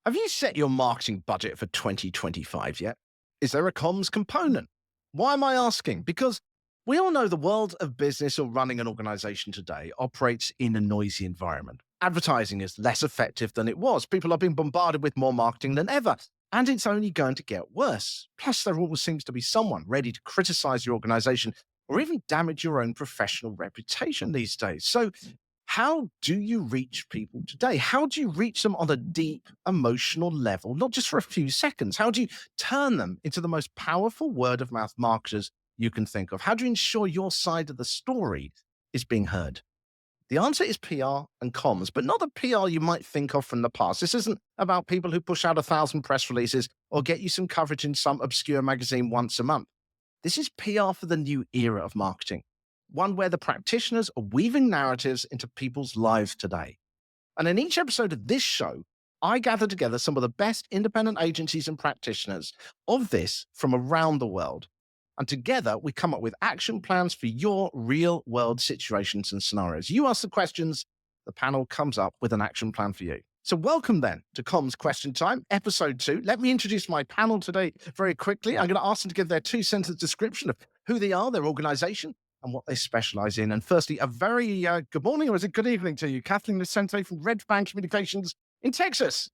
Have you set your marketing budget for 2025 yet? Is there a comms component? Why am I asking? Because we all know the world of business or running an organization today operates in a noisy environment. Advertising is less effective than it was. People are being bombarded with more marketing than ever, and it's only going to get worse. Plus, there always seems to be someone ready to criticize your organization or even damage your own professional reputation these days. So, how do you reach people today? How do you reach them on a deep emotional level, not just for a few seconds? How do you turn them into the most powerful word of mouth marketers you can think of? How do you ensure your side of the story is being heard? The answer is PR and comms, but not the PR you might think of from the past. This isn't about people who push out 1,000 press releases or get you some coverage in some obscure magazine once a month. This is PR for the new era of marketing, one where the practitioners are weaving narratives into people's lives today. And in each episode of this show, I gather together some of the best independent agencies and practitioners of this from around the world. And together we come up with action plans for your real world situations and scenarios. You ask the questions, the panel comes up with an action plan for you. So welcome then to Comms Question Time, episode 2. Let me introduce my panel today very quickly. I'm going to ask them to give their 2-sentence description of who they are, their organization, and what they specialize in. And firstly, a very good morning, or is it good evening to you? Kathleen Lucente from Red Fan Communications in Texas.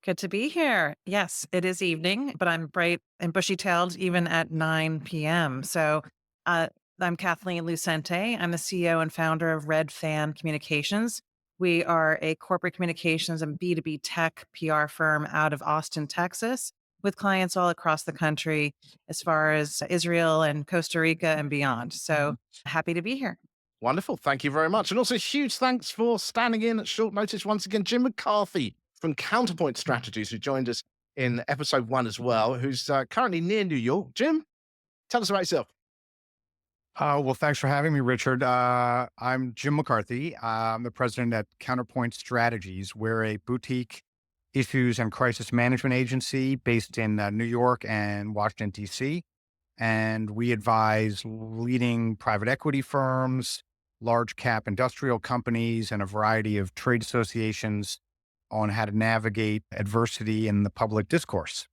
Good to be here. Yes, it is evening, but I'm bright and bushy-tailed even at 9 p.m. So I'm Kathleen Lucente. I'm the CEO and founder of Red Fan Communications. We are a corporate communications and B2B tech PR firm out of Austin, Texas, with clients all across the country, as far as Israel and Costa Rica and beyond. So happy to be here. Wonderful. Thank you very much. And also huge thanks for standing in at short notice once again, Jim McCarthy from Counterpoint Strategies, who joined us in episode 1 as well, who's currently near New York. Jim, tell us about yourself. Well, thanks for having me, Richard. I'm Jim McCarthy. I'm the president at Counterpoint Strategies. We're a boutique issues and crisis management agency based in New York and Washington, D.C. And we advise leading private equity firms, large cap industrial companies, and a variety of trade associations on how to navigate adversity in the public discourse.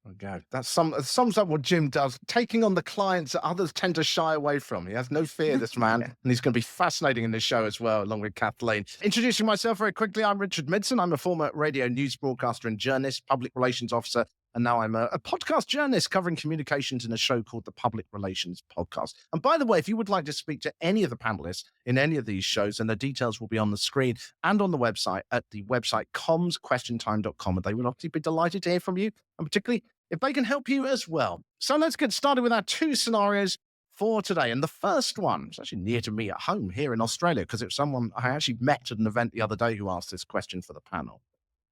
Okay, that sums up what Jim does, taking on the clients that others tend to shy away from. He has no fear, this man, and he's going to be fascinating in this show as well, along with Kathleen. Introducing myself very quickly, I'm Richard Midson. I'm a former radio news broadcaster and journalist, public relations officer, and now I'm a podcast journalist covering communications in a show called the Public Relations Podcast. And by the way, if you would like to speak to any of the panelists in any of these shows, then the details will be on the screen and on the website at the website commsquestiontime.com. And they will obviously be delighted to hear from you, and particularly if they can help you as well. So let's get started with our 2 scenarios for today. And the first one is actually near to me at home here in Australia, because it's someone I actually met at an event the other day who asked this question for the panel.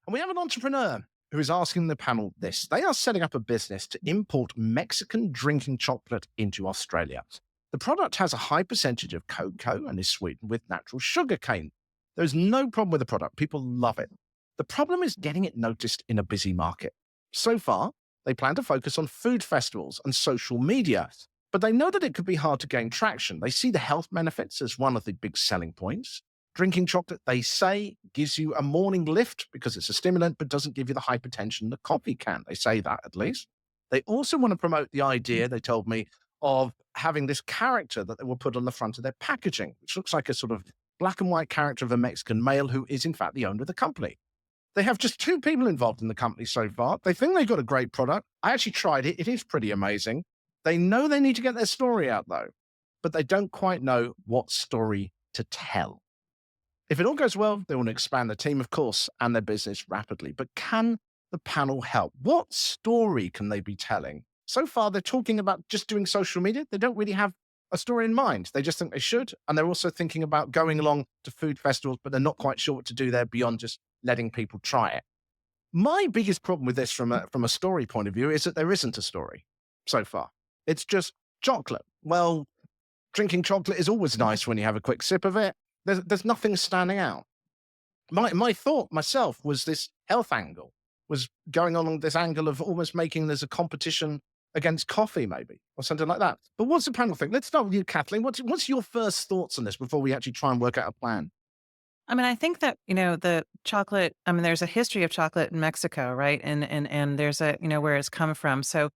And we have an entrepreneur who is asking the panel this. They are setting up a business to import Mexican drinking chocolate into Australia. The product has a high percentage of cocoa and is sweetened with natural sugar cane. There's no problem with the product. People love it. The problem is getting it noticed in a busy market. So far, they plan to focus on food festivals and social media, but they know that it could be hard to gain traction. They see the health benefits as one of the big selling points. Drinking chocolate, they say, gives you a morning lift because it's a stimulant, but doesn't give you the hypertension the coffee can. They say that at least. They also want to promote the idea, they told me, of having this character that they will put on the front of their packaging, which looks like a sort of black and white character of a Mexican male who is in fact the owner of the company. They have just 2 people involved in the company so far. They think they've got a great product. I actually tried it. It is pretty amazing. They know they need to get their story out though, but they don't quite know what story to tell. If it all goes well, they want to expand the team, of course, and their business rapidly. But can the panel help? What story can they be telling? So far, they're talking about just doing social media. They don't really have a story in mind. They just think they should. And they're also thinking about going along to food festivals, but they're not quite sure what to do there beyond just letting people try it. My biggest problem with this from a story point of view is that there isn't a story so far. It's just chocolate. Well, drinking chocolate is always nice when you have a quick sip of it. There's nothing standing out. My thought myself was this health angle, was going on this angle of almost making there's a competition against coffee maybe, or something like that. But what's the panel think? Let's start with you, Kathleen. What's your first thoughts on this before we actually try and work out a plan? I mean, I think that, the chocolate, I mean, there's a history of chocolate in Mexico, right? And there's a, where it's come from. So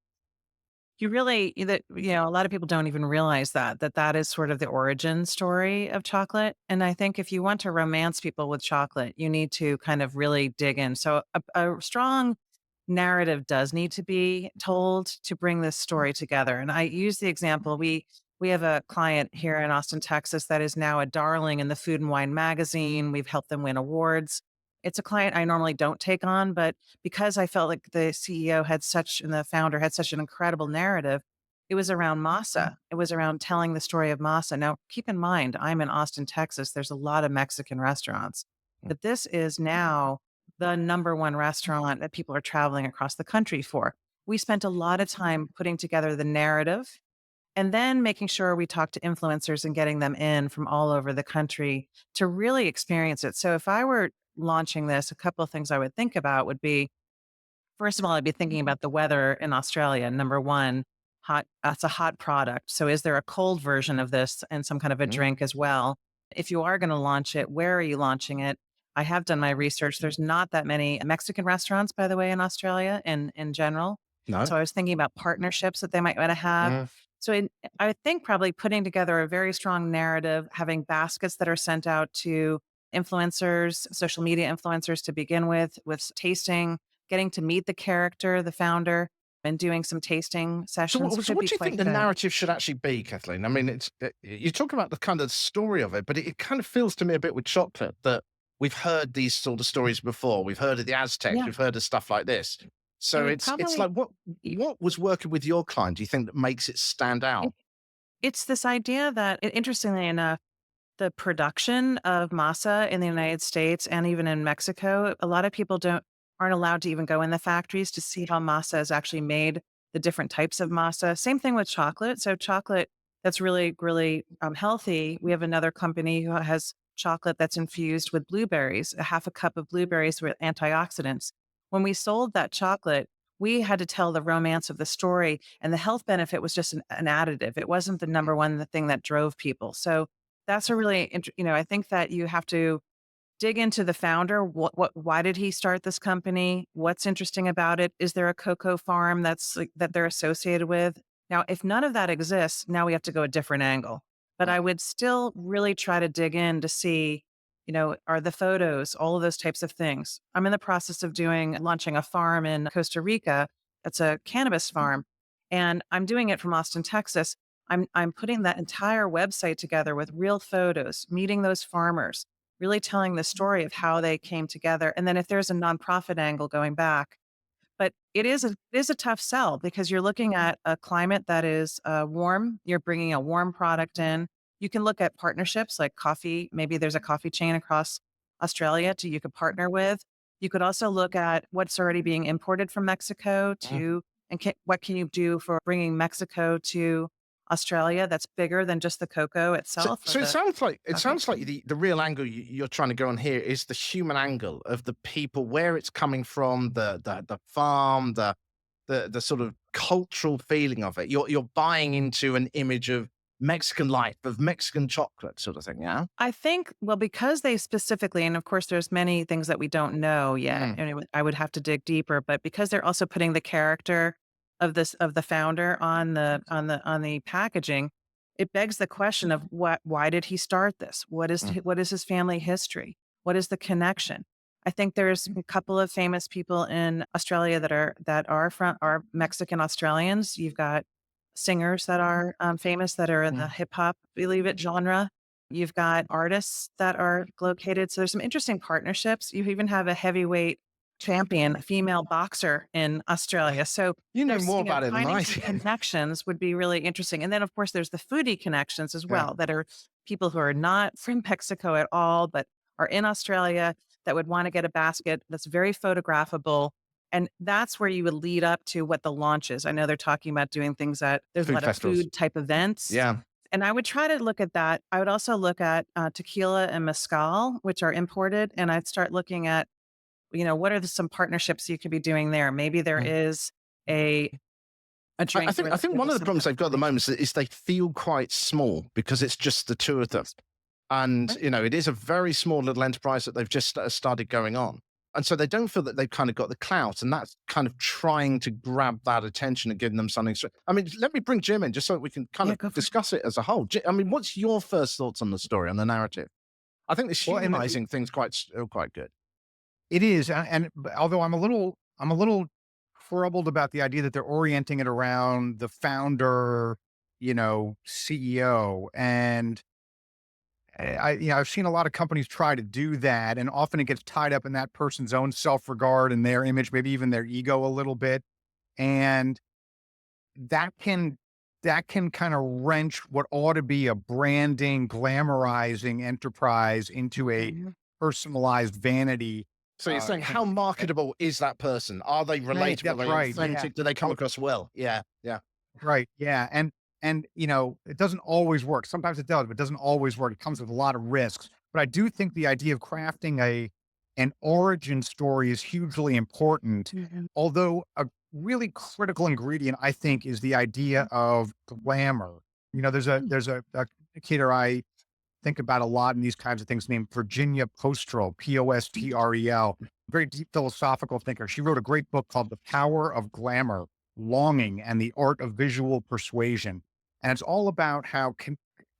you really, that, a lot of people don't even realize that is sort of the origin story of chocolate. And I think if you want to romance people with chocolate, you need to kind of really dig in. So a strong narrative does need to be told to bring this story together. And I use the example, we have a client here in Austin, Texas that is now a darling in the Food and Wine magazine. We've helped them win awards. It's a client I normally don't take on, but because I felt like the CEO and the founder had such an incredible narrative, it was around masa. It was around telling the story of masa. Now, keep in mind, I'm in Austin, Texas. There's a lot of Mexican restaurants, but this is now the number one restaurant that people are traveling across the country for. We spent a lot of time putting together the narrative and then making sure we talk to influencers and getting them in from all over the country to really experience it. So if I were launching this, a couple of things I would think about would be, first of all, I'd be thinking about the weather in Australia. Number one, hot, that's a hot product. So is there a cold version of this and some kind of a Mm. drink as well? If you are going to launch it, where are you launching it? I have done my research. There's not that many Mexican restaurants, by the way, in Australia in general. No. So I was thinking about partnerships that they might want to have. Mm. So I would think probably putting together a very strong narrative, having baskets that are sent out to influencers, social media influencers to begin with tasting, getting to meet the character, the founder, and doing some tasting So, sessions so could what be do you think quite the good. narrative should actually be, Kathleen? I mean, you talk about the kind of story of it, but it kind of feels to me a bit with chocolate that we've heard these sort of stories before. We've heard of the Aztecs, Yeah, we've heard of stuff like this. it So would it's probably like what was working with your client? Do you think that makes it stand it, out? it's this idea that interestingly enough, the production of masa in the United States and even in Mexico, a lot of people aren't allowed to even go in the factories to see how masa is actually made, the different types of masa. Same thing with chocolate. So chocolate that's really, really healthy. We have another company who has chocolate that's infused with blueberries, a half a cup of blueberries with antioxidants. When we sold that chocolate, we had to tell the romance of the story, and the health benefit was just an additive. It wasn't the number one the thing that drove people. So that's a really I think that you have to dig into the founder. Why did he start this company? What's interesting about it? Is there a cocoa farm that's like, that they're associated with? Now, if none of that exists, now we have to go a different angle. But Mm. I would still really try to dig in to see, are the photos, all of those types of things. I'm in the process of launching a farm in Costa Rica. It's a cannabis farm. And I'm doing it from Austin, Texas. I'm putting that entire website together with real photos, meeting those farmers, really telling the story of how they came together. And then if there's a nonprofit angle going back, but it is a tough sell because you're looking at a climate that is warm. You're bringing a warm product in. You can look at partnerships like coffee. Maybe there's a coffee chain across Australia you could partner with. You could also look at what's already being imported from Mexico Mm. what can you do for bringing Mexico to Australia that's bigger than just the cocoa So, itself or so it the sounds like coffee. the real angle you're trying to go on here is the human angle of the people, where it's coming from, the farm, the sort of cultural feeling of it. You're buying into an image of Mexican life, of Mexican chocolate, sort of thing. Yeah. I think, well, because they specifically, and of course, there's many things that we don't know yet, Mm. and I would have to dig deeper. But because they're also putting the character of the founder on the packaging, it begs the question of why did he start this? Mm. What is his family history? What is the connection? I think there's a couple of famous people in Australia that are Mexican Australians. You've got singers that are famous that are in the Mm. hip hop, believe it, genre. You've got artists that are located. So there's some interesting partnerships. You even have a heavyweight champion, a female boxer in Australia. So You know there's, more about it than finding I some do. connections would be really interesting. And then of course there's the foodie connections as Yeah. well that are people who are not from Mexico at all, but are in Australia that would want to get a basket that's very photographable. And that's where you would lead up to what the launch is. I know they're talking about doing things there's a Food lot of festivals. food type events. Yeah. And I would try to look at that. I would also look at tequila and mezcal, which are imported. And I'd start looking at, what are some partnerships you could be doing there? Maybe there Mm. is a, a I drink think where I think you one have of the some problems kind they've got at the of moment is they feel quite small because it's just the two of them. And, Right. it is a very small little enterprise that they've just started going on. And so they don't feel that they've kind of got the clout, and that's kind of trying to grab that attention and giving them something. I mean, let me bring Jim in just so that we can kind Yeah, of go for it. discuss it as a whole. I mean, what's your first thoughts on the story, on the narrative? I think this Well, and humanizing thing's quite good. it is, although I'm a little troubled about the idea that they're orienting it around the founder, CEO, and I've seen a lot of companies try to do that, and often it gets tied up in that person's own self-regard and their image, maybe even their ego a little bit, and that can that can kind of wrench what ought to be a branding, glamorizing enterprise into a Mhm. personalized vanity. So you're saying, how Eh, marketable is that person? Are they Right. relatable? Are that's they right. Yeah. authentic? Do they come Oh, across well? Yeah, yeah. right. Yeah. And it doesn't always work. Sometimes it does, but it doesn't always work. It comes with a lot of risks. But I do think the idea of crafting an origin story is hugely important. Mhm. Although a really critical ingredient, I think, is the idea of glamour. There's a communicator I think about a lot in these kinds of things named Virginia Postrel, Postrel, very deep philosophical thinker. She wrote a great book called The Power of Glamour, Longing, and the Art of Visual Persuasion. And it's all about how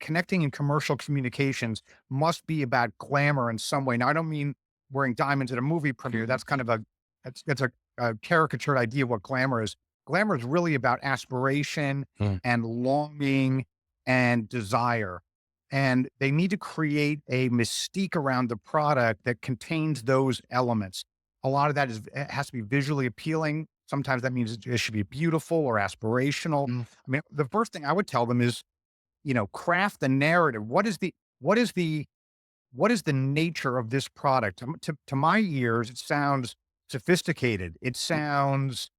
connecting in commercial communications must be about glamour in some way. Now, I don't mean wearing diamonds at a movie premiere. That's kind of a caricatured idea of what glamour is. Glamour is really about aspiration Mm. and longing and desire, and they need to create a mystique around the product that contains those elements. A lot of that has to be visually appealing. Sometimes that means it should be beautiful or aspirational. Mm. I mean, the first thing I would tell them is, craft the narrative. What is the nature of this product? To my ears, it sounds sophisticated. It sounds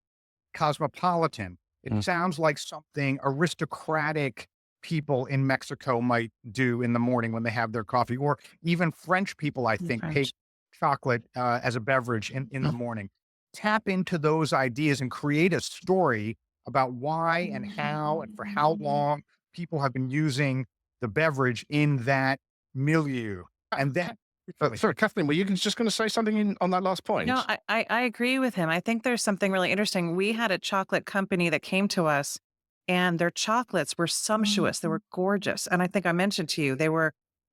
cosmopolitan. It Mm. sounds like something aristocratic people in Mexico might do in the morning when they have their coffee, or even French people, I In think, take French. chocolate as a beverage in the Mm. morning. Tap into those ideas and create a story about why and how and for how long people have been using the beverage in that milieu. And then, Sorry, Kathleen, were you just going to say something on that last No, point? I agree with him. I think there's something really interesting. We had a chocolate company that came to us, and their chocolates were sumptuous. They were gorgeous. And I think I mentioned to you,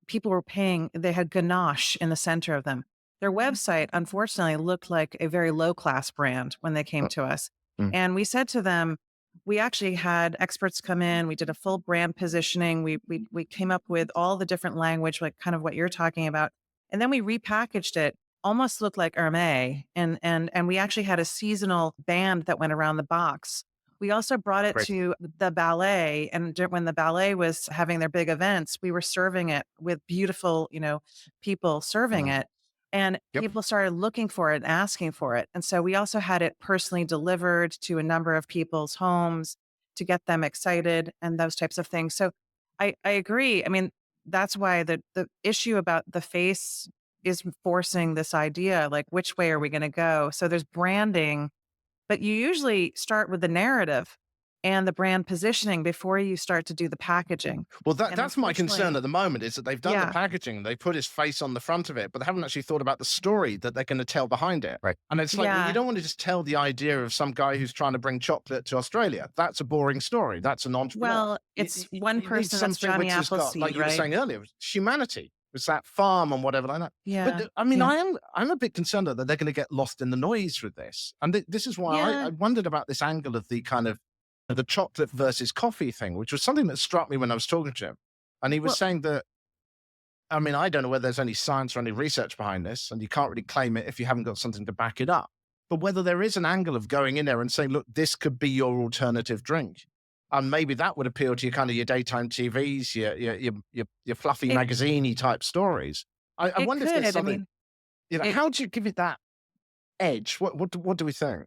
people were paying, they had ganache in the center of them. Their website, unfortunately, looked like a very low class brand when they came Uh, to us. mm. And we said to them, we actually had experts come in. We did a full brand positioning. We came up with all the different language, like kind of what you're talking about. And then we repackaged it, almost looked like Hermès, and we actually had a seasonal band that went around the box. We also brought it great. to the ballet, and when the ballet was having their big events, we were serving it with beautiful, people serving Mm. it, and Yep. people started looking for it and asking for it. And so we also had it personally delivered to a number of people's homes to get them excited and those types of things. So I agree. I mean, that's why the issue about the face is forcing this idea, like, which way are we gonna go? So there's branding, but you usually start with the narrative and the brand positioning before you start to do the packaging. Well, And that's my concern unfortunately, at the moment is that they've done the yeah, packaging, they put his face on the front of it, but they haven't actually thought about the story that they're going to tell behind it. Right. And it's like, well, you yeah. don't want to just tell the idea of some guy who's trying to bring chocolate to Australia. That's a boring story. That's an entrepreneur. Well, it's one You need person that's something Johnny which has got, like Appleseed, you were right? saying earlier, humanity. It's that farm and whatever like that. But Yeah, I mean, yeah, I'm a bit concerned that they're going to get lost in the noise with this. And this is why I yeah. wondered about this angle of the kind of the chocolate versus coffee thing, which was something that struck me when I was talking to him. And he was Well, saying that, I mean, I don't know whether there's any science or any research behind this, and you can't really claim it if you haven't got something to back it up. But whether there is an angle of going in there and saying, look, this could be your alternative drink. And maybe that would appeal to your daytime TVs, your fluffy it magazine type stories. I it wonder if there's could. I something, mean, it how do you give it that edge? What do we think?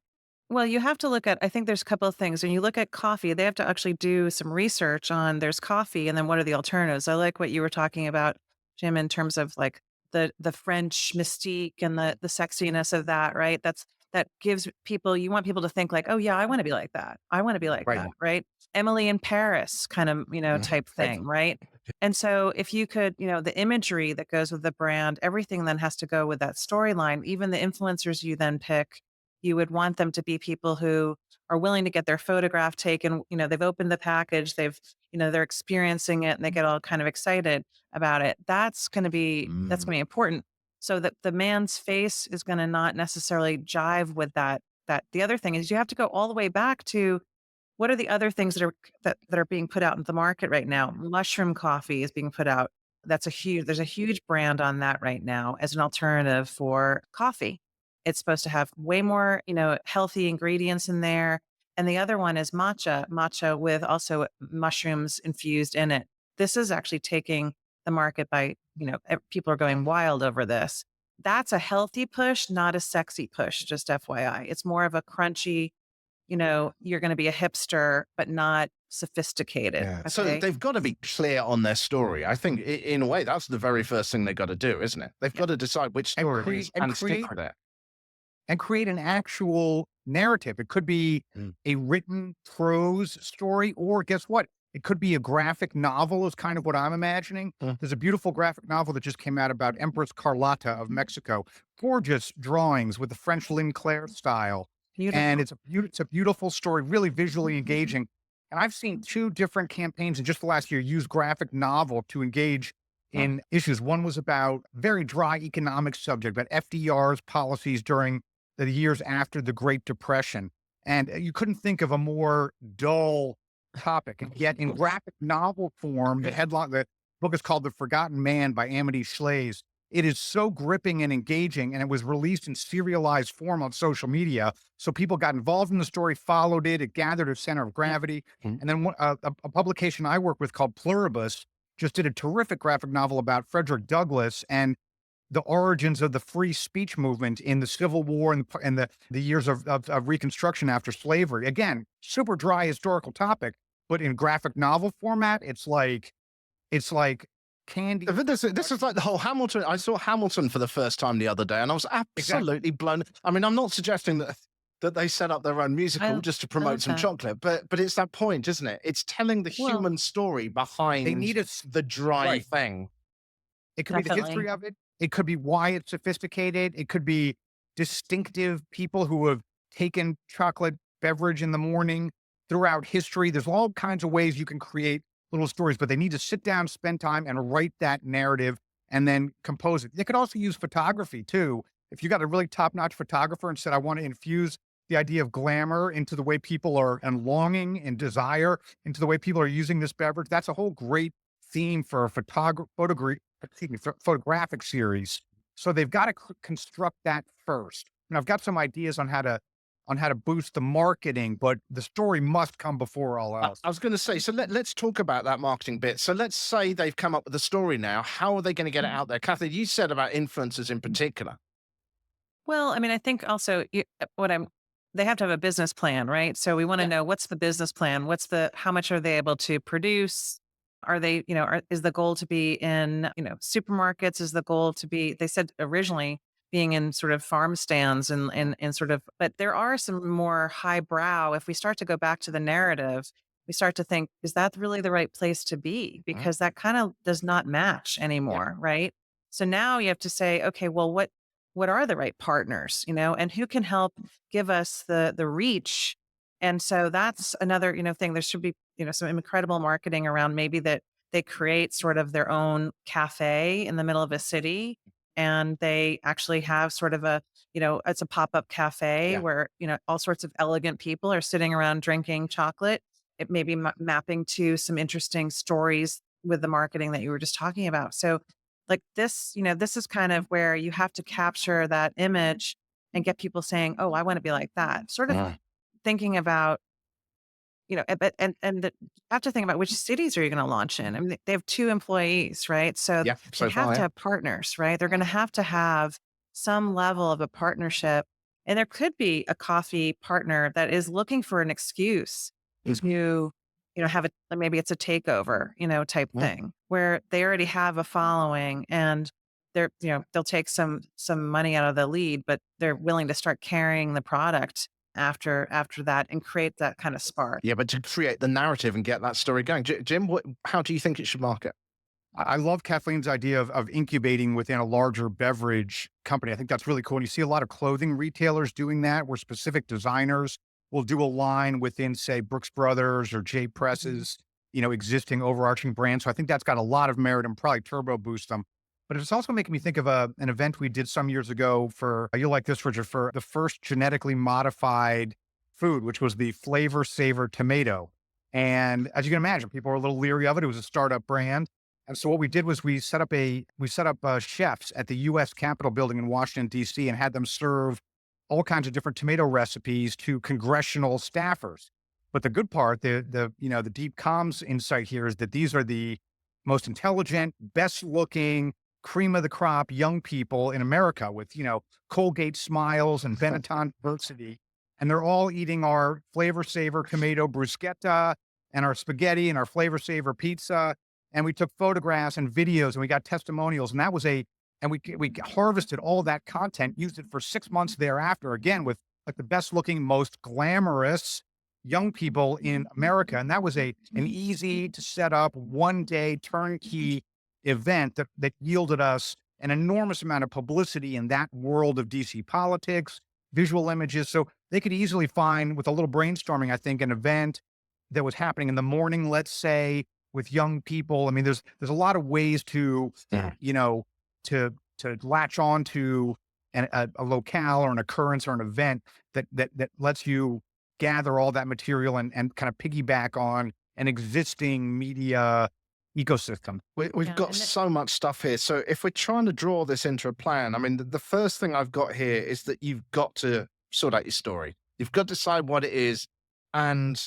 Well, you have to look at, I think there's a couple of things. When you look at coffee, they have to actually do some research on there's coffee and then what are the alternatives. I like what you were talking about, Jim, in terms of like the French mystique and the sexiness of that, right? That's that gives people, you want people to think like, oh yeah, I want to be like that. I want to be like Right. that, right? Emily in Paris kind of, type thing, right? And so if you could, the imagery that goes with the brand, everything then has to go with that storyline. Even the influencers you then pick, you would want them to be people who are willing to get their photograph taken. They've opened the package, they're experiencing it and they get all kind of excited about it. That's Mm. going to be important. So that the man's face is going to not necessarily jive with that the other thing is you have to go all the way back to what are the other things that are being put out in the market right now? Mushroom coffee is being put out. There's a huge brand on that right now as an alternative for coffee. It's supposed to have way more, healthy ingredients in there. And the other one is matcha with also mushrooms infused in it. This is actually taking the market by, people are going wild over this. That's a healthy push, not a sexy push, just FYI. It's more of a crunchy, you're going to be a hipster, but not sophisticated. Yeah. So Okay. they've got to be clear on their story. I think in a way, that's the very first thing they've got to do, isn't it? They've Yeah. got to decide which And story it create is and and stick create with it. and create an actual narrative. It could be Mm. a written prose story, or guess what? It could be a graphic novel, is kind of what I'm imagining. Mm. There's a beautiful graphic novel that just came out about Empress Carlotta of Mexico. Gorgeous drawings with the French Claire style. And Beautiful. it's a beautiful story, really visually engaging. And I've seen two different campaigns in just the last year use graphic novel to engage in issues. One was about very dry economic subject, about FDR's policies during the years after the Great Depression. And you couldn't think of a more dull topic. And yet in graphic novel form, the book is called The Forgotten Man by Amity Shlaes. It is so gripping and engaging, and it was released in serialized form on social media. So people got involved in the story, followed it, it gathered a center of gravity. Mm. And then a publication I work with called Pluribus just did a terrific graphic novel about Frederick Douglass and the origins of the free speech movement in the Civil War and the years of Reconstruction after slavery. Again, super dry historical topic, but in graphic novel format, it's like candy. But this is like the whole Hamilton. I saw Hamilton for the first time the other day, and I was Exactly. absolutely blown. I mean, I'm not suggesting that they set up their own musical just to I promote love some that. chocolate, but it's that point, isn't it? It's telling the Well, human story They behind need a the dry right. thing. It could be the definitely. history of it. It could be why it's sophisticated. It could be distinctive people who have taken chocolate beverage in the morning throughout history. There's all kinds of ways you can create little stories, but they need to sit down, spend time, and write that narrative and then compose it. They could also use photography too. If you got a really top-notch photographer and said, I want to infuse the idea of glamour into the way people are and longing and desire into the way people are using this beverage, that's a whole great theme for a photographic series. So they've got to construct that first. And I've got some ideas on how to boost the marketing, but the story must come before all else. I was going to say, so let's talk about that marketing bit. So let's say they've come up with a story now. How are they going to get it out there? Kathleen, you said about influencers in particular. Well, I mean, I think also they have to have a business plan, right? So we want to Yeah. know what's the business plan? How much are they able to produce? Are they, is the goal to be in, supermarkets? Is the goal to be, they said originally being in sort of farm stands and sort of, but there are some more highbrow. If we start to go back to the narrative, we start to think, is that really the right place to be? Mm. Because that kind of does not match Yeah. anymore, right? So now you have to say, okay, well, what are the right partners, and who can help give us the reach. And so that's another, thing. There should be, some incredible marketing around maybe that they create sort of their own cafe in the middle of a city. And they actually have sort of it's a pop-up cafe Yeah. where, all sorts of elegant people are sitting around drinking chocolate. It may be mapping to some interesting stories with the marketing that you were just talking about. So like this, this is kind of where you have to capture that image and get people saying, "Oh, I want to be like that." Sort of Mm. thinking about, you have to think about which cities are you going to launch in. I mean, they have 2 employees, right? So Yeah. they So have far, to yeah. have partners, right? They're going to have some level of a partnership, and there could be a coffee partner that is looking for an excuse Mm. to, have maybe it's a takeover, type Mm. thing where they already have a following and they'll take some money out of the lead, but they're willing to start carrying the product after that and create that kind of spark. Yeah, but to create the narrative and get that story going. Jim, how do you think it should market? I love Kathleen's idea of incubating within a larger beverage company. I think that's really cool. And you see a lot of clothing retailers doing that, where specific designers will do a line within, say, Brooks Brothers or J Presses, existing overarching brands. So I think that's got a lot of merit and probably turbo boost them. But it's also making me think of an event we did some years ago for, you'll like this, Richard, for the first genetically modified food, which was the Flavor Savor tomato. And as you can imagine, people were a little leery of it. It was a startup brand. And so what we did was we set up chefs at the U.S. Capitol building in Washington, D.C., and had them serve all kinds of different tomato recipes to congressional staffers. But the good part, the deep comms insight here is that these are the most intelligent, best looking, cream of the crop young people in America with, Colgate smiles and Benetton diversity. And they're all eating our Flavor Savor tomato bruschetta and our spaghetti and our Flavor Savor pizza. And we took photographs and videos and we got testimonials. And that was and we harvested all that content, used it for 6 months thereafter, again, with like the best looking, most glamorous young people in America. And that was an easy to set up 1 day turnkey event that yielded us an enormous amount of publicity in that world of DC politics, visual images. So they could easily find, with a little brainstorming, I think, an event that was happening in the morning, let's say, with young people. I mean, there's a lot of ways to, to latch on to a locale or an occurrence or an event that lets you gather all that material and kind of piggyback on an existing media ecosystem. We've got so much stuff here. So if we're trying to draw this into a plan, I mean, the first thing I've got here is that you've got to sort out your story. You've got to decide what it is and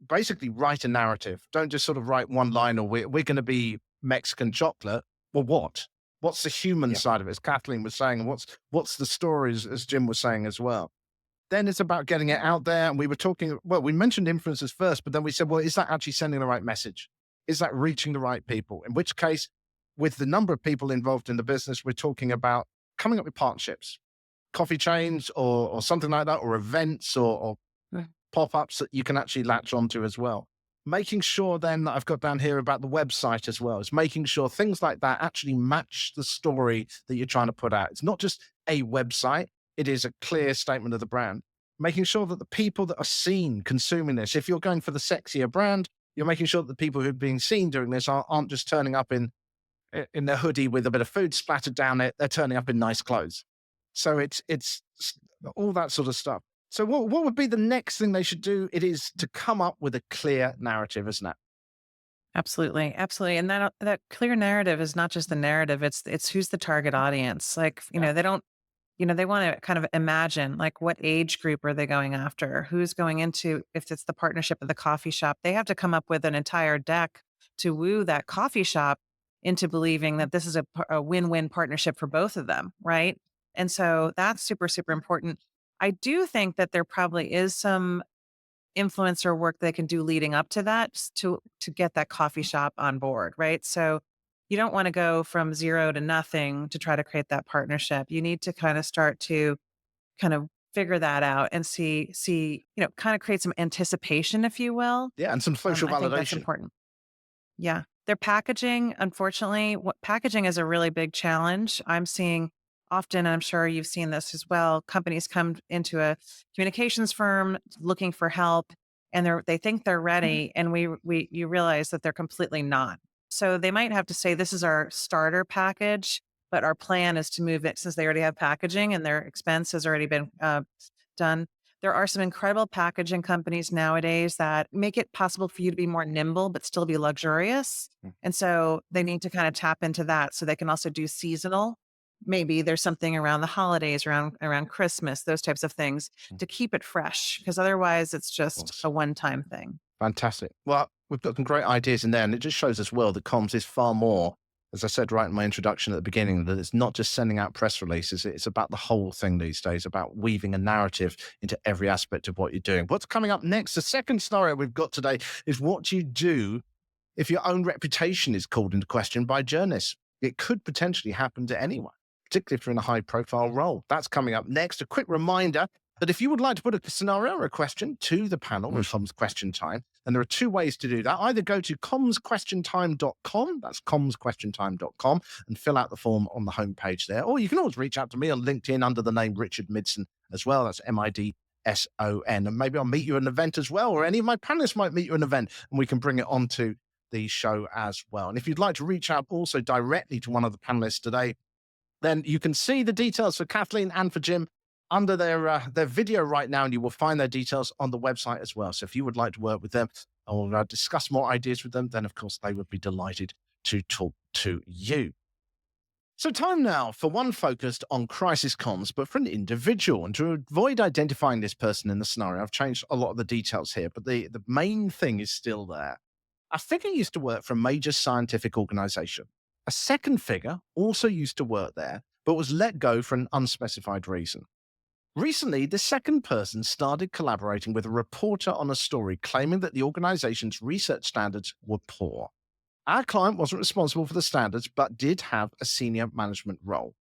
basically write a narrative. Don't just sort of write one line or we're going to be Mexican chocolate. Well, what? What's the human side of it, as Kathleen was saying? And what's the stories, as Jim was saying as well? Then it's about getting it out there. And we were talking, we mentioned influencers first, but then we said, well, is that actually sending the right message? Is that reaching the right people? In which case, with the number of people involved in the business, we're talking about coming up with partnerships, coffee chains or something like that, or events or pop-ups that you can actually latch onto as well. Making sure then that I've got down here about the website as well, is making sure things like that actually match the story that you're trying to put out. It's not just a website. It is a clear statement of the brand. Making sure that the people that are seen consuming this, if you're going for the sexier brand, you're making sure that the people who are being seen doing this aren't just turning up in their hoodie with a bit of food splattered down it. They're turning up in nice clothes. So it's all that sort of stuff. So what would be the next thing they should do? It is to come up with a clear narrative, isn't it? Absolutely. Absolutely. And that clear narrative is not just the narrative, it's who's the target audience. Like, they don't, they want to kind of imagine, like, what age group are they going after? Who's going into, if it's the partnership of the coffee shop, they have to come up with an entire deck to woo that coffee shop into believing that this is a win-win partnership for both of them. Right. And so that's super, super important. I do think that there probably is some influencer work they can do leading up to that to get that coffee shop on board, right? So you don't want to go from zero to nothing to try to create that partnership. You need to kind of start to kind of figure that out and see, kind of create some anticipation, if you will. Yeah, and some social I think that's validation. important. Yeah. Their packaging, unfortunately, packaging is a really big challenge. I'm seeing often, I'm sure you've seen this as well, companies come into a communications firm looking for help and they think they're ready, and you realize that they're completely not. So they might have to say, this is our starter package, but our plan is to move it, since they already have packaging and their expense has already been done. There are some incredible packaging companies nowadays that make it possible for you to be more nimble, but still be luxurious. And so they need to kind of tap into that so they can also do seasonal. Maybe there's something around the holidays, around Christmas, those types of things, to keep it fresh, because otherwise it's just a one-time thing. Fantastic. Well, we've got some great ideas in there, and it just shows as well that comms is far more, as I said right in my introduction at the beginning, that it's not just sending out press releases. It's about the whole thing these days, about weaving a narrative into every aspect of what you're doing. What's coming up next? The second scenario we've got today is what you do if your own reputation is called into question by journalists. It could potentially happen to anyone, particularly if you're in a high profile role. That's coming up next. A quick reminder that if you would like to put a scenario or a question to the panel in Comms Question Time, and there are two ways to do that. Either go to commsquestiontime.com, that's commsquestiontime.com, and fill out the form on the homepage there. Or you can always reach out to me on LinkedIn under the name Richard Midson as well. That's MIDSON. And maybe I'll meet you at an event as well, or any of my panelists might meet you at an event, and we can bring it onto the show as well. And if you'd like to reach out also directly to one of the panelists today, then you can see the details for Kathleen and for Jim under their video right now, and you will find their details on the website as well. So if you would like to work with them or discuss more ideas with them, then of course they would be delighted to talk to you. So time now for one focused on crisis comms, but for an individual. And to avoid identifying this person in the scenario, I've changed a lot of the details here, but the main thing is still there. A figure used to work for a major scientific organization. A second figure also used to work there, but was let go for an unspecified reason. Recently, the second person started collaborating with a reporter on a story claiming that the organization's research standards were poor. Our client wasn't responsible for the standards, but did have a senior management role.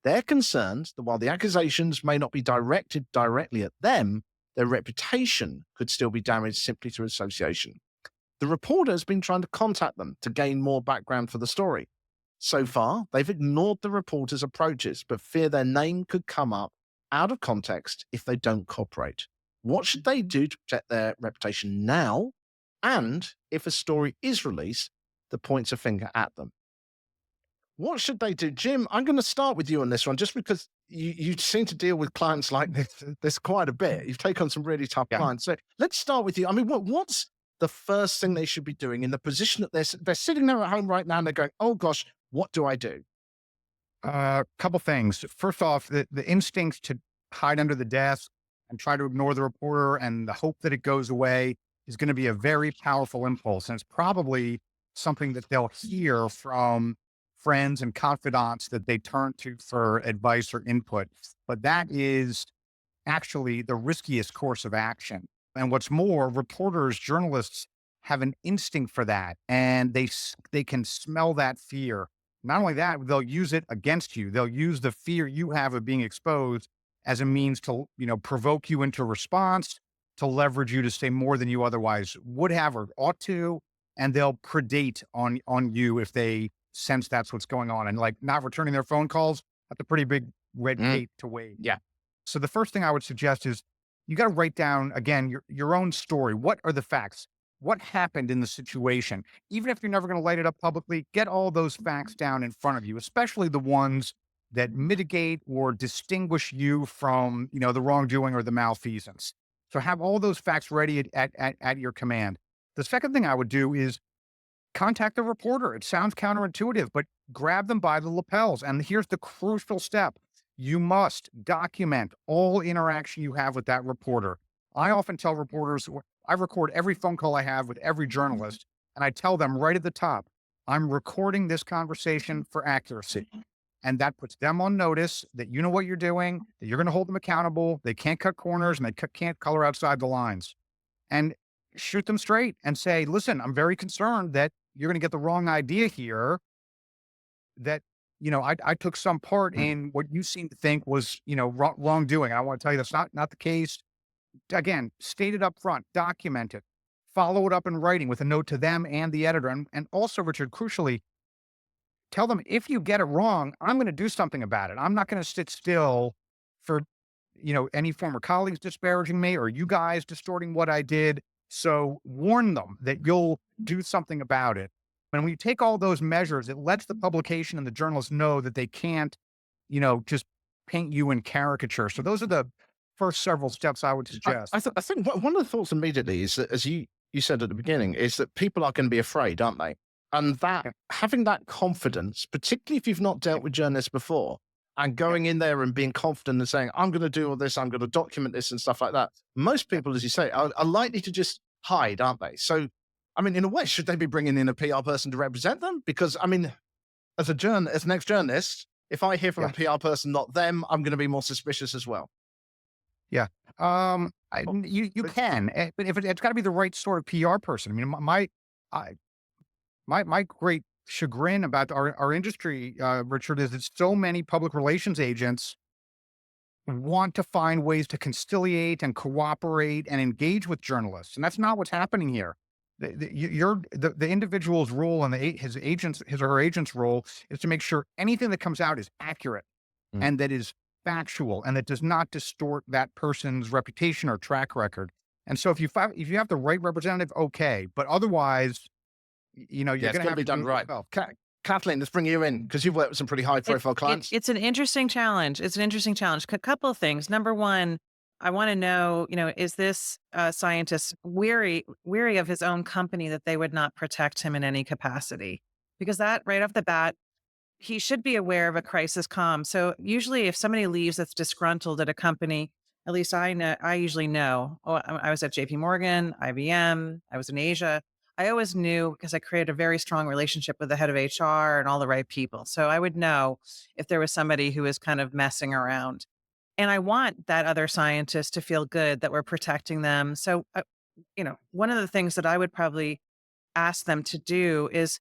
They're concerned that while the accusations may not be directed directly at them, their reputation could still be damaged simply through association. The reporter has been trying to contact them to gain more background for the story. So far, they've ignored the reporter's approaches, but fear their name could come up out of context if they don't cooperate. What should they do to protect their reputation now? And if a story is released, that points a finger at them. What should they do? Jim, I'm going to start with you on this one, just because you seem to deal with clients like this quite a bit. You've taken on some really tough clients. So let's start with you. I mean, what's the first thing they should be doing in the position that they're sitting there at home right now and they're going, oh gosh, what do I do? Couple things. First off, the instinct to hide under the desk and try to ignore the reporter and the hope that it goes away is going to be a very powerful impulse. And it's probably something that they'll hear from friends and confidants that they turn to for advice or input. But that is actually the riskiest course of action. And what's more, reporters, journalists have an instinct for that, and they can smell that fear. Not only that, they'll use it against you. They'll use the fear you have of being exposed as a means to, provoke you into response, to leverage you to say more than you otherwise would have or ought to. And they'll predate on you if they sense that's what's going on. And like not returning their phone calls, that's a pretty big red gate to wave. Yeah. So the first thing I would suggest is you got to write down, again, your own story. What are the facts? What happened in the situation? Even if you're never going to light it up publicly, get all those facts down in front of you, especially the ones that mitigate or distinguish you from, the wrongdoing or the malfeasance. So have all those facts ready at your command. The second thing I would do is contact the reporter. It sounds counterintuitive, but grab them by the lapels. And here's the crucial step. You must document all interaction you have with that reporter. I often tell reporters, I record every phone call I have with every journalist, and I tell them right at the top, I'm recording this conversation for accuracy. And that puts them on notice that you know what you're doing, that you're going to hold them accountable. They can't cut corners and they can't color outside the lines. And shoot them straight and say, listen, I'm very concerned that you're going to get the wrong idea here, that I took some part in what you seem to think was, wrongdoing. I want to tell you that's not the case. Again, state it up front, document it, follow it up in writing with a note to them and the editor. And also, Richard, crucially, tell them if you get it wrong, I'm going to do something about it. I'm not going to sit still for, any former colleagues disparaging me or you guys distorting what I did. So warn them that you'll do something about it. And when you take all those measures, it lets the publication and the journalists know that they can't, just paint you in caricature. So those are the first several steps I would suggest. I think one of the thoughts immediately is that, as you said at the beginning, is that people are going to be afraid, aren't they? And that having that confidence, particularly if you've not dealt with journalists before, and going in there and being confident and saying, I'm going to do all this, I'm going to document this and stuff like that. Most people, as you say, are likely to just hide, aren't they? So, I mean, in a way, should they be bringing in a PR person to represent them? Because, I mean, as an ex-journalist, if I hear from a PR person, not them, I'm going to be more suspicious as well. Yeah. You can, but if it's got to be the right sort of PR person. I mean, my great chagrin about our industry, Richard, is that so many public relations agents want to find ways to conciliate and cooperate and engage with journalists, and that's not what's happening here. The individual's role and his or her agent's role is to make sure anything that comes out is accurate Mm. and that is factual and that does not distort that person's reputation or track record. And so if you have the right representative, okay, but otherwise, Yeah, you're it's going to got to have be to do done it right. yourself. Kathleen, let's bring you in because you've worked with some pretty high profile clients. It's an interesting challenge. It's an interesting challenge. A couple of things. Number one, I want to know, is this scientist weary of his own company that they would not protect him in any capacity? Because that right off the bat, he should be aware of a crisis comm. So usually if somebody leaves that's disgruntled at a company, at least I usually know. Oh, I was at JP Morgan, IBM, I was in Asia. I always knew because I created a very strong relationship with the head of HR and all the right people. So I would know if there was somebody who was kind of messing around. And I want that other scientist to feel good that we're protecting them. So, one of the things that I would probably ask them to do is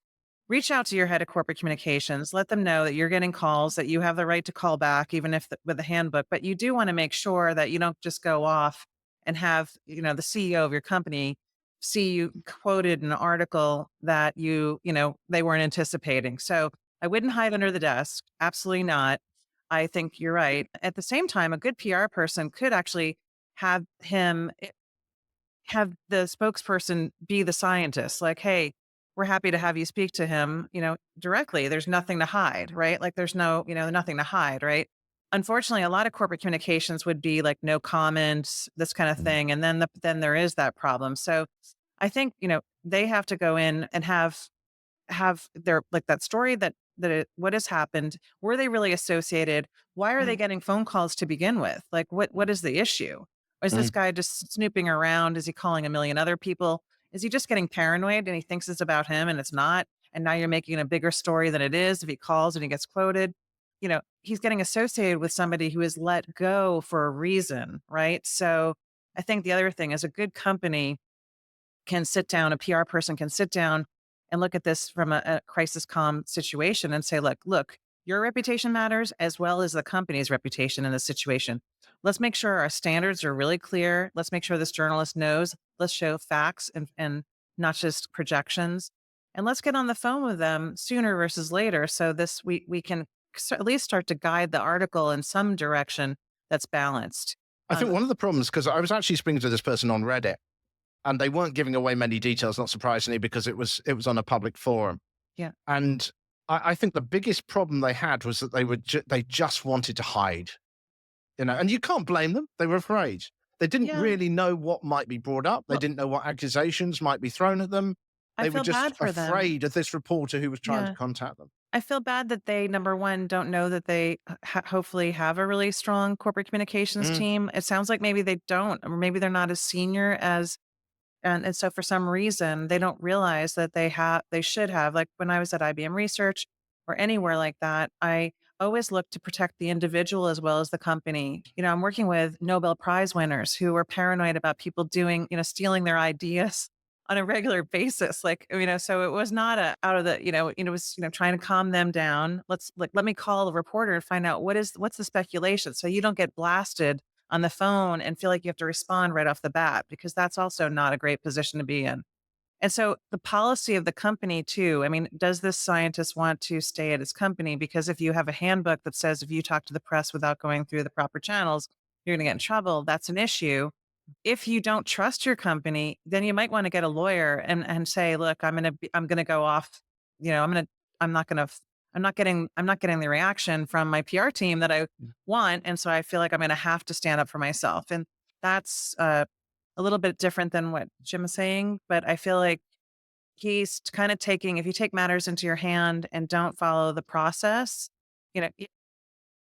reach out to your head of corporate communications, let them know that you're getting calls, that you have the right to call back, even if with the handbook, but you do want to make sure that you don't just go off and have, the CEO of your company see you quoted in an article that they weren't anticipating. So I wouldn't hide under the desk. Absolutely not. I think you're right. At the same time, a good PR person could actually have him have the spokesperson be the scientist. Like, hey, we're happy to have you speak to him, directly. There's nothing to hide, right? Like there's nothing to hide, right? Unfortunately, a lot of corporate communications would be like no comments, this kind of Mm. thing. And then there is that problem. So I think, they have to go in and have their like that story what has happened. Were they really associated? Why are they getting phone calls to begin with? Like what is the issue? Is this Mm. guy just snooping around? Is he calling a million other people? Is he just getting paranoid and he thinks it's about him and it's not? And now you're making a bigger story than it is if he calls and he gets quoted. He's getting associated with somebody who is let go for a reason, right? So I think the other thing is a good company can sit down, a PR person can sit down and look at this from a crisis comm situation and say, look, your reputation matters as well as the company's reputation in this situation. Let's make sure our standards are really clear. Let's make sure this journalist knows. Let's show facts and not just projections. And let's get on the phone with them sooner versus later. So we can at least start to guide the article in some direction that's balanced. I think Um, one of the problems, because I was actually speaking to this person on Reddit, and they weren't giving away many details, not surprisingly, because it was on a public forum. yeah. And I think the biggest problem they had was that they just wanted to hide, and you can't blame them. They were afraid. They didn't Yeah. really know what might be brought up. They Well, didn't know what accotions might be thrown at them. I They were feel just bad for them. afraid of this reporter who was trying to Yeah. contact them. I feel bad that they, number one, don't know that they hopefully have a really strong corporate communications Mm. team. It sounds like maybe they don't, or maybe they're not as senior as, and so for some reason they don't realize that they should have. Like when I was at IBM Research or anywhere like that, I always look to protect the individual as well as the company. I'm working with Nobel Prize winners who are paranoid about people doing, stealing their ideas on a regular basis. Like, so it was not out of the, it was, trying to calm them down. Let me call the reporter and find out what's the speculation. So you don't get blasted on the phone and feel like you have to respond right off the bat, because that's also not a great position to be in. And so the policy of the company too, I mean, does this scientist want to stay at his company? Because if you have a handbook that says if you talk to the press without going through the proper channels, you're going to get in trouble, that's an issue. If you don't trust your company, then you might want to get a lawyer and say, look, I'm going to go off, I'm not going to, I'm not getting the reaction from my PR team that I want. And so I feel like I'm going to have to stand up for myself. And that's a little bit different than what Jim is saying, but I feel like he's kind of if you take matters into your hand and don't follow the process, you know,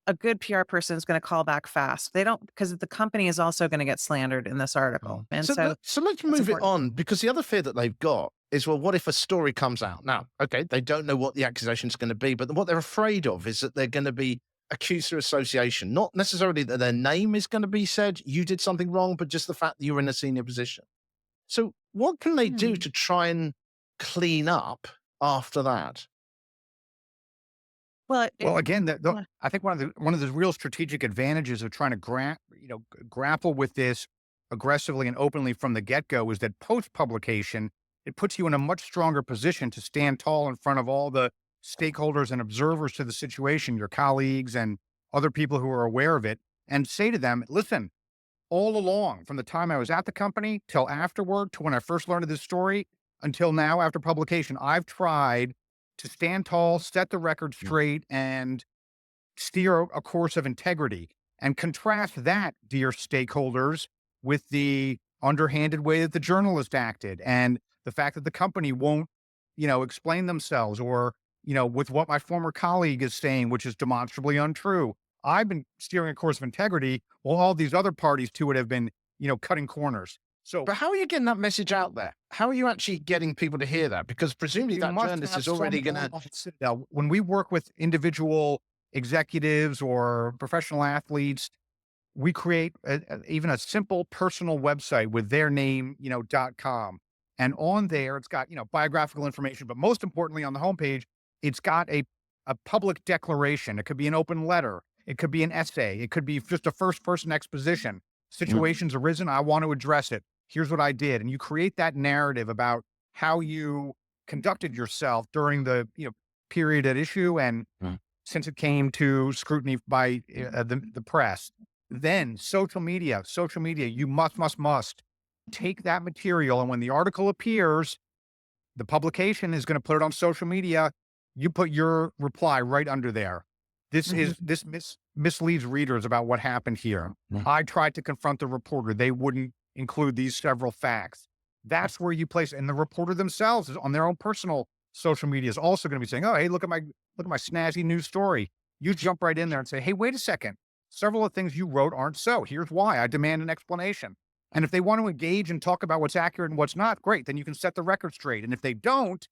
a good PR person is going to call back fast. They don't, because the company is also going to get slandered in this article. And so So let's that's move it important. on, because the other fear that they've got is, well, what if a story comes out? Now, okay, they don't know what the accusation is going to be, but what they're afraid of is that they're going to be accused through association, not necessarily that their name is going to be said, you did something wrong, but just the fact that you're in a senior position. So what can they do Hmm. to try and clean up after that? Well, Well, again, yeah. I think one of the real strategic advantages of trying to grapple with this aggressively and openly from the get go is that post publication, it puts you in a much stronger position to stand tall in front of all the stakeholders and observers to the situation, your colleagues and other people who are aware of it, and say to them, "Listen, all along, from the time I was at the company till afterward, to when I first learned of this story, until now after publication, I've tried to stand tall, set the record straight, and steer a course of integrity." And contrast that, dear stakeholders, with the underhanded way that the journalist acted and the fact that the company won't, explain themselves, or, with what my former colleague is saying, which is demonstrably untrue. I've been steering a course of integrity while all these other parties to it have been, cutting corners. So But how are you getting that message out there? How are you actually getting people to hear that? Because presumably you that must journalist have is already some going form to. of citadel. When we work with individual executives or professional athletes, we create even a simple personal website with their name, .com. And on there, it's got, biographical information, but most importantly on the homepage, it's got a public declaration. It could be an open letter. It could be an essay. It could be just a first person exposition. Situations arisen. I want to address it. Here's what I did. And you create that narrative about how you conducted yourself during the, period at issue. And Mm. since it came to scrutiny by the press, then social media, you must take that material. And when the article appears, the publication is going to put it on social media. You put your reply right under there. Mhm. This misleads readers about what happened here. Mm. I tried to confront the reporter. They wouldn't include these several facts. That's where you place, and the reporter themselves is on their own personal social media is also going to be saying, "Oh, hey, look at my snazzy news story." You jump right in there and say, "Hey, wait a second. Several of the things you wrote aren't so. Here's why. I demand an explanation." And if they want to engage and talk about what's accurate and what's not, great. Then you can set the record straight. And if they don't,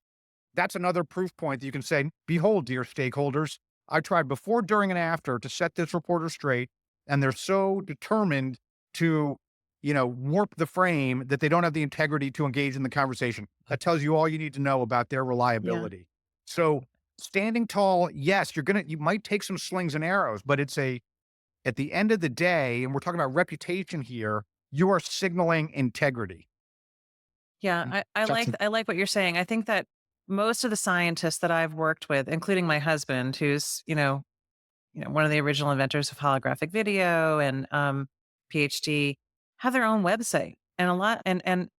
that's another proof point that you can say, "Behold, dear stakeholders, I tried before, during, and after to set this reporter straight, and they're so determined to, warp the frame that they don't have the integrity to engage in the conversation." That tells you all you need to know about their Yeah. reliability. So standing tall, yes, you might take some slings and arrows, but at the end of the day, and we're talking about reputation here, you are signaling integrity. Yeah, Mm. I like what you're saying. I think that most of the scientists that I've worked with, including my husband, who's, one of the original inventors of holographic video and PhD, have their own website. And a lot and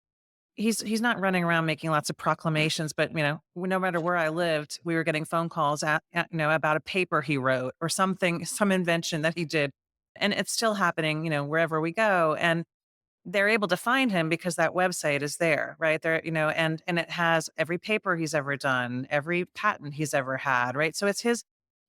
he's not running around making lots of proclamations, but no matter where I lived, we were getting phone calls about a paper he wrote or something, some invention that he did. And it's still happening, wherever we go. And they're able to find him because that website is there, right? There, and it has every paper he's ever done, every patent he's ever had, right? So it's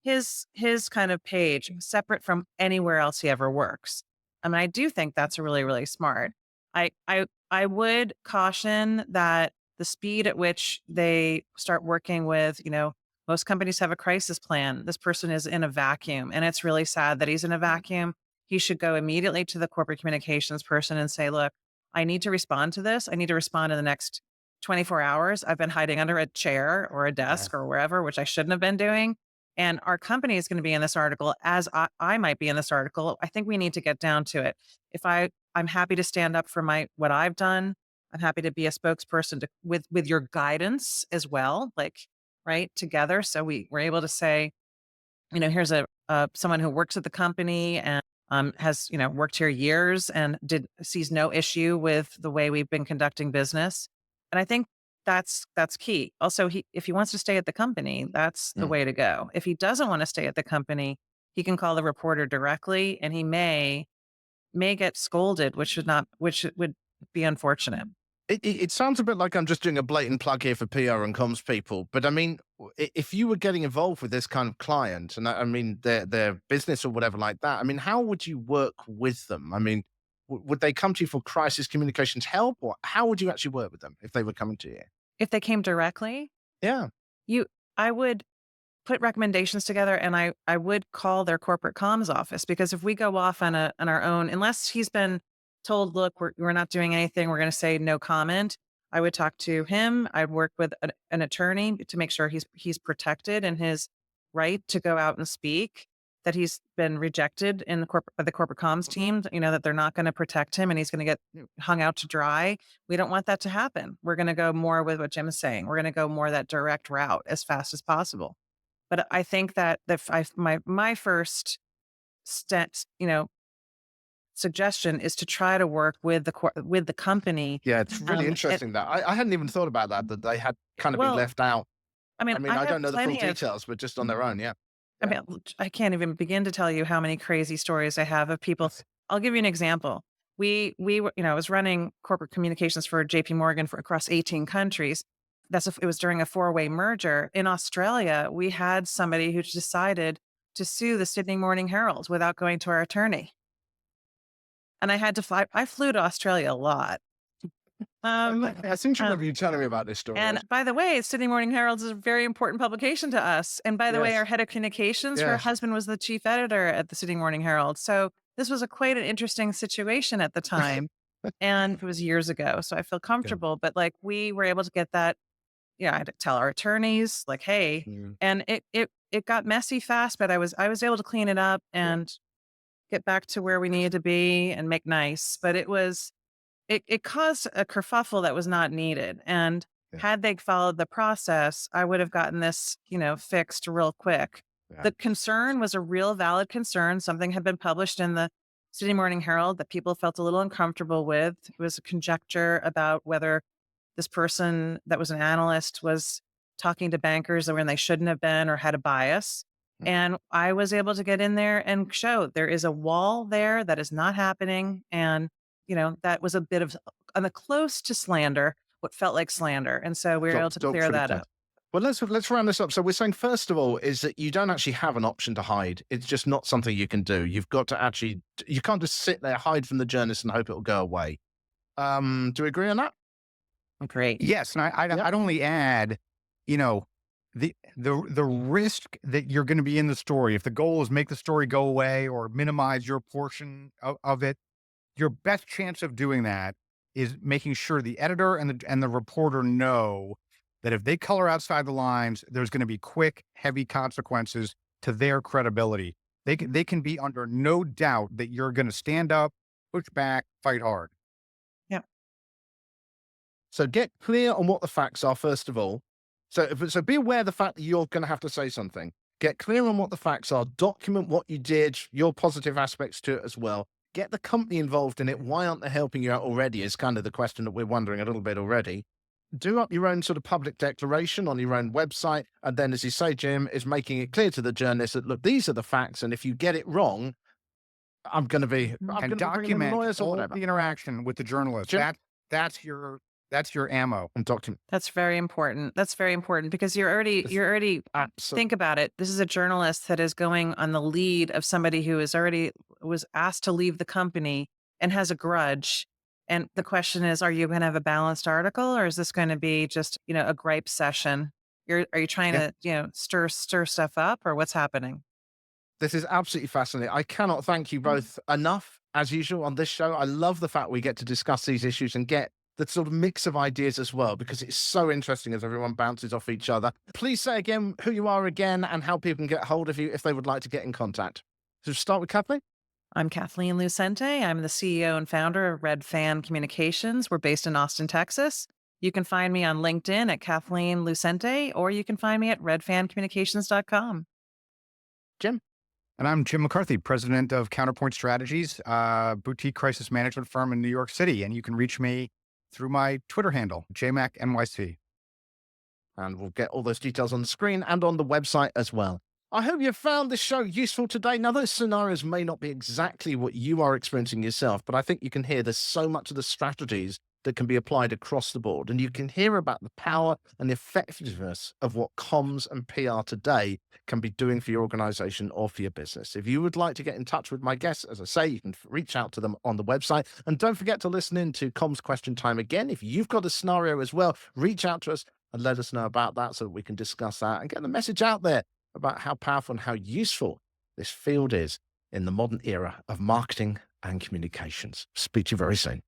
his kind of page separate from anywhere else he ever works. I mean, I do think that's really, really smart. I would caution that the speed at which they start working with, most companies have a crisis plan. This person is in a vacuum, and it's really sad that he's in a vacuum. He should go immediately to the corporate communications person and say, "Look, I need to respond to this. I need to respond in the next 24 hours. I've been hiding under a chair or a desk or wherever, which I shouldn't have been doing. And our company is going to be in this article as I might be in this article. I think we need to get down to it. If I'm happy to stand up for what I've done. I'm happy to be a spokesperson with your guidance as well, like right together. So we're able to say, here's someone who works at the company and has worked here years and sees no issue with the way we've been conducting business. And I think that's key. Also, if he wants to stay at the company, that's the Mm. way to go. If he doesn't want to stay at the company, he can call the reporter directly, and he may get scolded, which would be unfortunate. It sounds a bit like I'm just doing a blatant plug here for PR and comms people, but I mean, if you were getting involved with this kind of client, and I mean their business or whatever like that, I mean, how would you work with them? I mean, would they come to you for crisis communications help, or how would you actually work with them if they were coming to you? If they came directly, Yeah. you I would put recommendations together, and I would call their corporate comms office, because if we go off on our own, unless he's been told, "Look, we're not doing anything, we're going to say no comment," I would talk to him. I'd work with an attorney to make sure he's protected in his right to go out and speak, that he's been rejected in the by the corporate comms team, that they're not going to protect him and he's going to get hung out to dry. We don't want that to happen. We're going to go more with what Jim is saying. We're going to go more that direct route as fast as possible. But I think that my first steps, suggestion is to try to work with the company. Yeah, it's really It, interesting that I hadn't even thought about that they had kind of been well, left out. I mean, I mean, I I have don't know the full plenty of. details, but just on their own, yeah. I mean, I can't even begin to tell you how many crazy stories I have of people. I'll give you an example. We were, I was running corporate communications for JP Morgan for across 18 countries. It was during a 4-way merger. In Australia, we had somebody who decided to sue the Sydney Morning Herald without going to our attorney. And I had to fly. I flew to Australia a lot. I seem to remember you telling me about this story. And by the way, Sydney Morning Herald is a very important publication to us. And by the way, Yes. our head of communications, her Yes. husband was the chief editor at the Sydney Morning Herald. So this was quite an interesting situation at the time. And it was years ago. So I feel comfortable. But like we were able to get that. Yeah, I had to tell our attorneys, like, hey, and it got messy fast, but I was able to clean it up and get back to where we needed to be and make nice. But it caused a kerfuffle that was not needed. And had they followed the process, I would have gotten this, fixed real quick. Yeah. The concern was a real valid concern. Something had been published in the Sydney Morning Herald that people felt a little uncomfortable with. It was a conjecture about whether this person that was an analyst was talking to bankers when they shouldn't have been or had a bias. And I was able to get in there and show there is a wall there that is not happening. And that was a bit of on the close to slander, what felt like slander. And so we were able to clear that up. Well, let's round this up. So we're saying, first of all, is that you don't actually have an option to hide. It's just not something you can do. You've got to you can't just sit there, hide from the journalists and hope it'll go away. Do you agree on that? Great. Yes. And I'd only add, the risk that you're going to be in the story, if the goal is make the story go away or minimize your portion of it, your best chance of doing that is making sure the editor and the reporter know that if they color outside the lines, there's going to be quick, heavy consequences to their credibility. They can be under no doubt that you're going to stand up, push back, fight hard. Yeah. So get clear on what the facts are, first of all. So be aware of the fact that you're going to have to say something. Get clear on what the facts are. Document what you did, your positive aspects to it as well. Get the company involved in it. Why aren't they helping you out already is kind of the question that we're wondering a little bit already. Do up your own sort of public declaration on your own website. And then, as you say, Jim, is making it clear to the journalists that, look, these are the facts. And if you get it wrong, I'm going to be... And document all the interaction with the journalist. Jim? That's your ammo. And document. That's very important. That's very important because you're already think about it. This is a journalist that is going on the lead of somebody who was asked to leave the company and has a grudge. And the question is, are you going to have a balanced article or is this going to be just, a gripe session? Are you trying to, stir stuff up or what's happening? This is absolutely fascinating. I cannot thank you both enough, as usual, on this show. I love the fact we get to discuss these issues and get the sort of mix of ideas as well, because it's so interesting as everyone bounces off each other. Please say again who you are again and how people can get hold of you if they would like to get in contact. So start with Kathleen. I'm Kathleen Lucente. I'm the CEO and founder of Red Fan Communications. We're based in Austin, Texas. You can find me on LinkedIn at Kathleen Lucente, or you can find me at redfancommunications.com. Jim. And I'm Jim McCarthy, president of Counterpoint Strategies, a boutique crisis management firm in New York City. And you can reach me through my Twitter handle, JMacNYC. And we'll get all those details on the screen and on the website as well. I hope you found this show useful today. Now, those scenarios may not be exactly what you are experiencing yourself, but I think you can hear there's so much of the strategies that can be applied across the board. And you can hear about the power and the effectiveness of what comms and PR today can be doing for your organization or for your business. If you would like to get in touch with my guests, as I say, you can reach out to them on the website. And don't forget to listen in to Comms Question Time again. If you've got a scenario as well, reach out to us and let us know about that so that we can discuss that and get the message out there about how powerful and how useful this field is in the modern era of marketing and communications. Speak to you very soon.